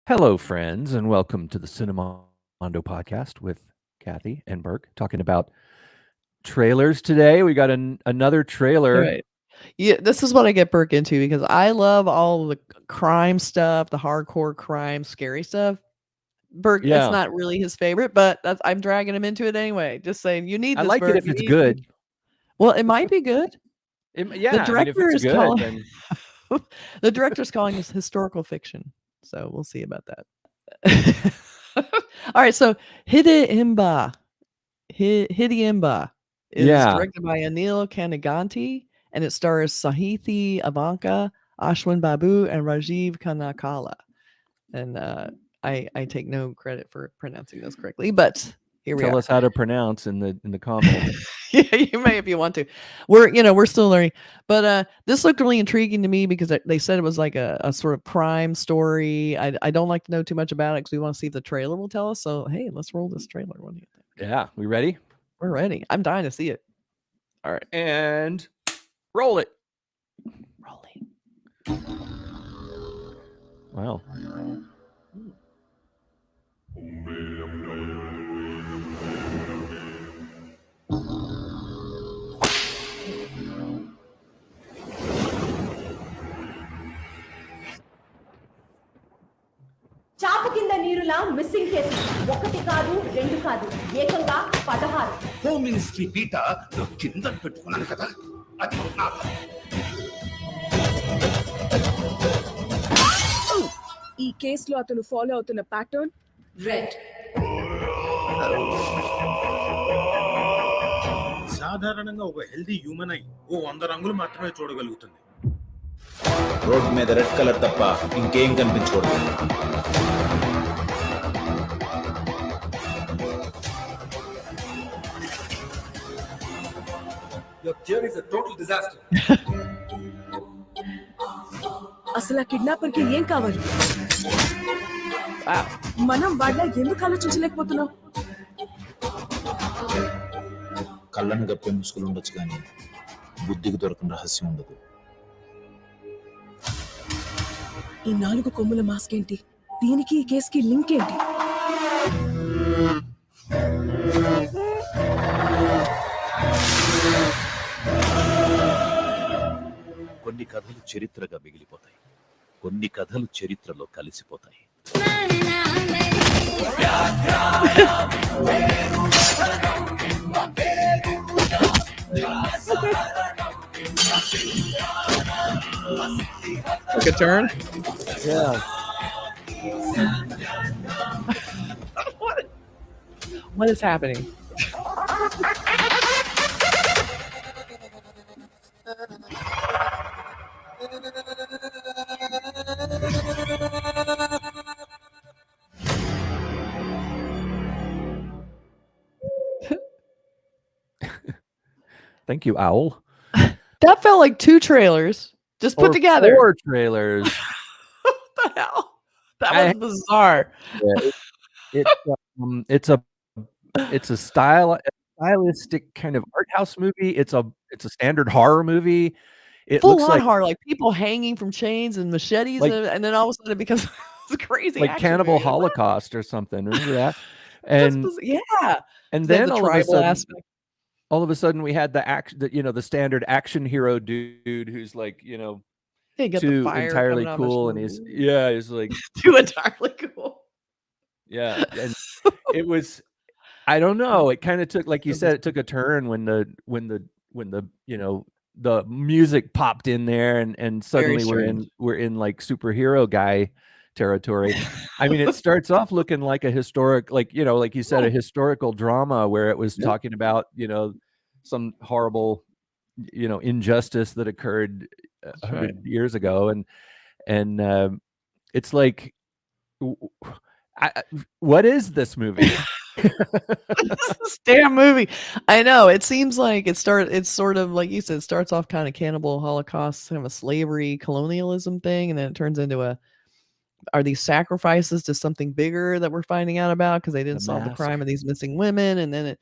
Hello, friends, and welcome to the Cinemondo podcast with Kathy and Burk, talking about trailers today. We got another trailer. Right. Yeah, this is what I get Burke into because I love all the crime stuff, the hardcore crime, scary stuff. Burke, it's not really his favorite, but I'm dragging him into it anyway. Just saying, you need I this, like Burke. it if it's good. Well, it might be good. Yeah, The director if it's is good, calling. then The director's calling this historical fiction, so we'll see about that. All right, so Hidimbha is directed by Aneel Kanneganti, and it stars Sahithi Avancha, Ashwin Babu, and Rajeev Kanakala. And I take no credit for pronouncing those correctly, but here we are. Tell us how to pronounce in the comments. Yeah, you may if you want to. We're still learning. But this looked really intriguing to me because they said it was like a sort of crime story. I don't like to know too much about it because we want to see if the trailer will tell us. So hey, let's roll this trailer. What do you think? Yeah, we ready? We're ready. I'm dying to see it. All right. And roll it. Rolling. Wow. చాప కింద నీరులా missing case ఒకటి కాదు రెండు కాదు ఏకంగా 16 home ministry పీట కింద పెట్టుకున్నాను కదా అది నా ఈ కేసులో అతను ఫాలో అవుతున్న ప్యాటర్న్ రెడ్. సాధారణంగా ఒక హెల్దీ హ్యూమన్ అయి 100 రంగులు మాత్రమే చూడగలుగుతుంది. రోడ్ మీద రెడ్ కలర్ తప్ప ఇంకేం కనిపించకూడదు. Your theory is a total disaster. అసలు ఆ కిడ్నాపర్ కి ఏం కావాలి? మనం వాళ్ళ ఎందుకు ఆలోచించలేకపోతున్నాం? కళ్ళను గప్పే ముసుగులు ఉండొచ్చు కానీ బుద్ధికి దొరకని రహస్యం ఉండదు. ఈ 4 కొమ్ముల మాస్క్ ఏంటి? దీనికి ఈ కేసుకి లింక్ ఏంటి? కొన్ని కథలు చరిత్రగా మిగిలిపోతాయి, కొన్ని కథలు చరిత్రలో కలిసిపోతాయి. Took a turn? Yeah. What is happening? Thank you, Owl. That felt like 2 trailers just put together. 4 trailers. What the hell? That was bizarre. Yeah, it's a stylistic kind of art house movie. It's a standard horror movie. It Full looks on like horror, like people hanging from chains and machetes, and then all of a sudden it becomes crazy, like Cannibal movie. Holocaust or something. Remember that? And yeah, and then all of a sudden we had the standard action hero dude who's like, too entirely cool, and he's like too entirely cool. Yeah, and it was, I don't know, it kind of took, like you said, it took a turn when the the music popped in there, and suddenly we're in like superhero guy territory. I mean, it starts off looking like a historic, like you said, a historical drama where it was talking about some horrible injustice that occurred 100 years ago, and it's like, what is this movie? This damn movie. I know. It seems like it's sort of like you said, it starts off kind of cannibal Holocaust, kind of a slavery colonialism thing, and then it turns into are these sacrifices to something bigger that we're finding out about because they didn't solve the crime of these missing women, and then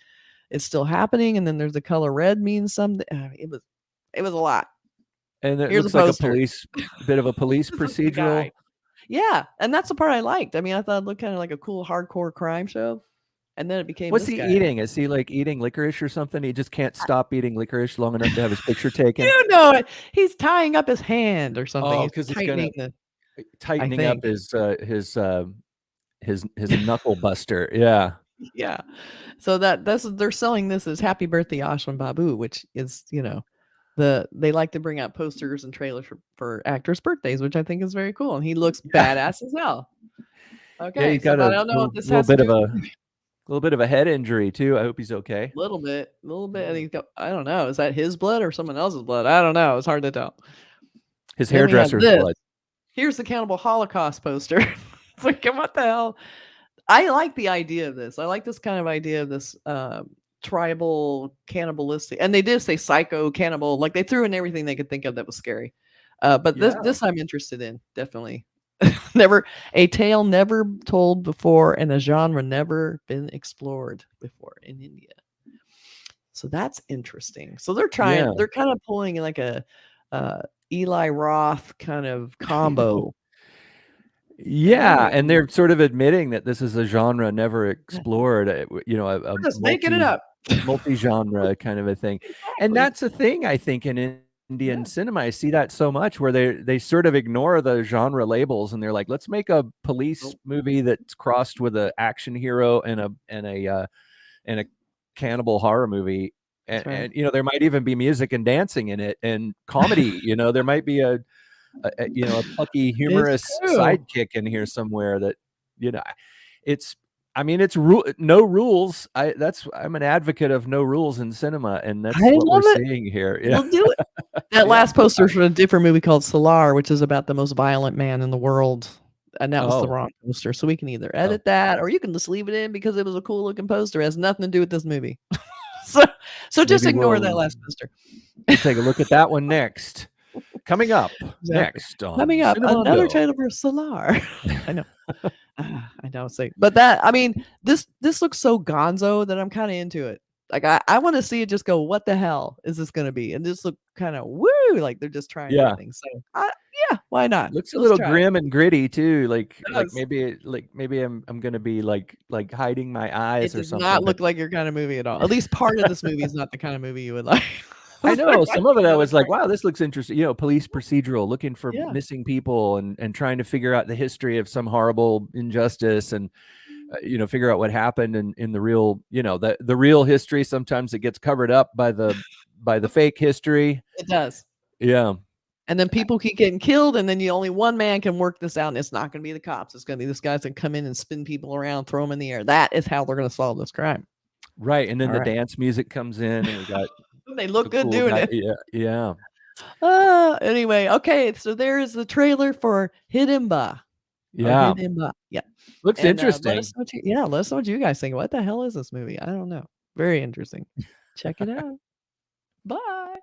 it's still happening, and then there's the color red means something. It was a lot. And it Here's looks a like poster. a bit of a police This is the procedural. guy. Yeah, and that's the part I liked. I mean, I thought it looked kind of like a cool hardcore crime show, and then it became What's this he guy. eating? Is he like eating licorice or something? He just can't stop eating licorice long enough to have his picture taken. You know it. He's tying up his hand or something. Oh, He's because it's gonna tightening up think. his knuckle buster. Yeah. Yeah. So they're selling this as Happy Birthday Ashwin Babu, which is, they like to bring out posters and trailers for actors' birthdays, which I think is very cool. And he looks badass as hell. Yeah, Okay. he's got but a I don't know what this little has to bit do. of a little bit of a head injury too. I hope he's okay. Little bit. And he's got, I don't know. Is that his blood or someone else's blood? I don't know. It's hard to tell. His Then we have hairdresser's this. blood. Here's the Cannibal Holocaust poster. It's like, what the hell? I like the idea of this. I like this kind of idea of this tribal cannibalistic. And they did say psycho cannibal. Like they threw in everything they could think of that was scary. But this I'm interested in, definitely. Never a tale never told before and a genre never been explored before in India. So that's interesting. So they're kind of pulling like a Eli Roth kind of combo. Yeah, and they're sort of admitting that this is a genre never explored. A Just making it up. multi-genre kind of a thing. And that's a thing I think in Indian cinema. I see that so much where they sort of ignore the genre labels and they're like, let's make a police movie that's crossed with an action hero and a cannibal horror movie. And there might even be music and dancing in it and comedy. There might be a plucky humorous sidekick in here somewhere that it's no rules. I'm an advocate of no rules in cinema, and that's what we're seeing here. Yeah. We'll do it. That last poster from a different movie called Solar, which is about the most violent man in the world, and that was the wrong poster. So we can either edit that or you can just leave it in because it was a cool looking poster. It has nothing to do with this movie. so just ignore that last poster. We'll take a look at that one next. Coming up next on another trailer for Solar. I know. I know. But this looks so gonzo that I'm kind of into it. Like I want to see it just go, what the hell is this going to be? And this look kind of woo, like they're just trying everything. So why not? Looks a little grim and gritty too. Like maybe I'm going to be like hiding my eyes or something. It does not look like your kind of movie at all. At least part of this movie is not the kind of movie you would like. I know some of it I was like, wow, this looks interesting. Police procedural, looking for missing people and trying to figure out the history of some horrible injustice and figure out what happened in the real, the real history. Sometimes it gets covered up by the fake history. It does. Yeah. And then people keep getting killed, and then only one man can work this out, and it's not going to be the cops. It's going to be this guy's going to come in and spin people around, throw them in the air. That is how they're going to solve this crime. Right. And then dance music comes in, and we got they look good doing it. Yeah. Anyway, okay. So there is the trailer for Hidimbha. Yeah. Looks interesting. Let us know what you guys think. What the hell is this movie? I don't know. Very interesting. Check it out. Bye.